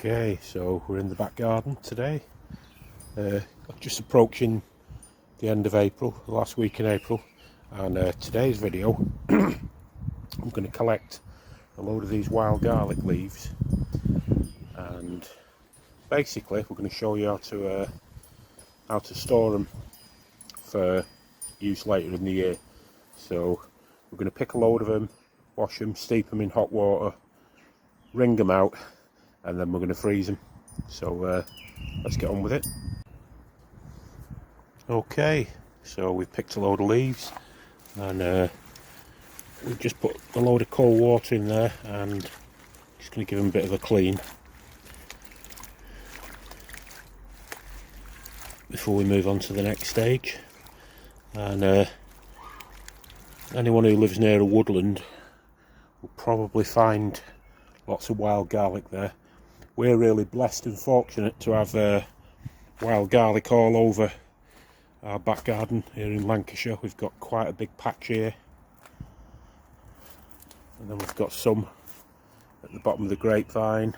Okay, so we're in the back garden today. Just approaching the end of April, the last week in April, and today's video I'm going to collect a load of these wild garlic leaves, and basically we're going to show you how to store them for use later in the year. So we're going to pick a load of them, wash them, steep them in hot water, wring them out, and then we're going to freeze them. So let's get on with it. Okay, so we've picked a load of leaves, and we've just put a load of cold water in there, and just going to give them a bit of a clean before we move on to the next stage. And anyone who lives near a woodland will probably find lots of wild garlic there. We're really blessed and fortunate to have wild garlic all over our back garden here in Lancashire. We've got quite a big patch here, and then we've got some at the bottom of the grapevine,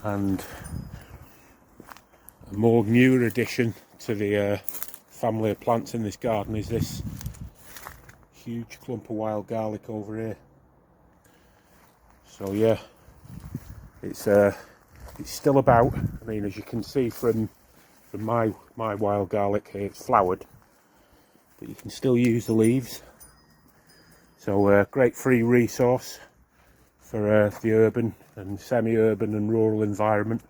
and a more newer addition to the family of plants in this garden is this huge clump of wild garlic over here. So yeah, it's still about. I mean, as you can see from my wild garlic here, it's flowered, but you can still use the leaves. So great free resource for the urban and semi-urban and rural environment.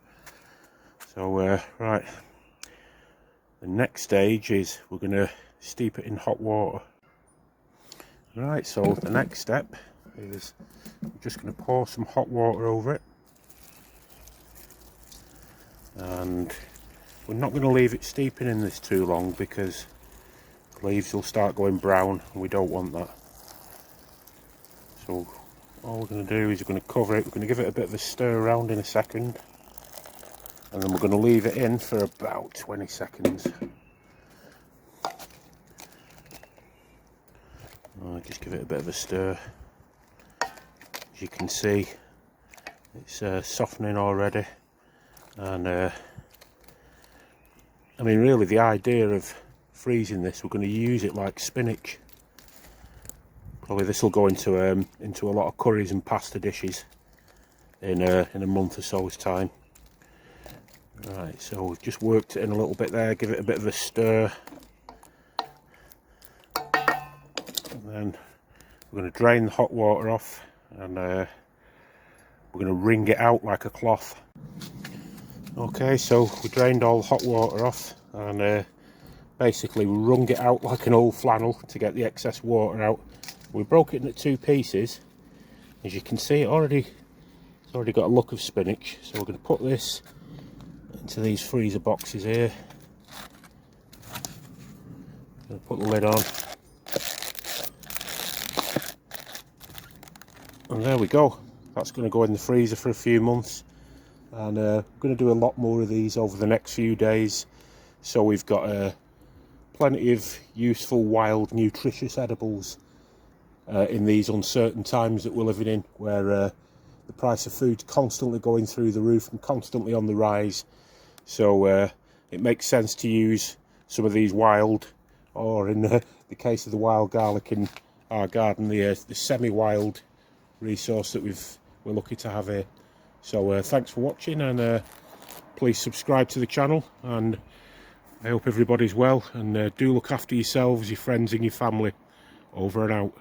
So right, the next stage is we're going to steep it in hot water. Right, so the next step is I'm just going to pour some hot water over it, and we're not going to leave it steeping in this too long because the leaves will start going brown, and we don't want that. So all we're going to do is we're going to cover it, we're going to give it a bit of a stir around in a second, and then we're going to leave it in for about 20 seconds. Just give it a bit of a stir. As you can see, it's softening already, and I mean, really the idea of freezing this, we're going to use it like spinach. Probably this will go into a lot of curries and pasta dishes in a month or so's time. Right, so we've just worked it in a little bit there, give it a bit of a stir, and then we're going to drain the hot water off, and we're going to wring it out like a cloth. Okay, so we drained all the hot water off, and basically we wrung it out like an old flannel to get the excess water out. We broke it into two pieces. As you can see, it's already got a look of spinach. So we're going to put this into these freezer boxes here. Going to put the lid on, and there we go. That's going to go in the freezer for a few months, and we're going to do a lot more of these over the next few days. So we've got plenty of useful, wild, nutritious edibles in these uncertain times that we're living in, where the price of food's constantly going through the roof and constantly on the rise. So it makes sense to use some of these wild, or in the case of the wild garlic in our garden, the semi-wild resource that we're lucky to have here. So thanks for watching, and please subscribe to the channel, and I hope everybody's well, and do look after yourselves, your friends and your family. Over and out.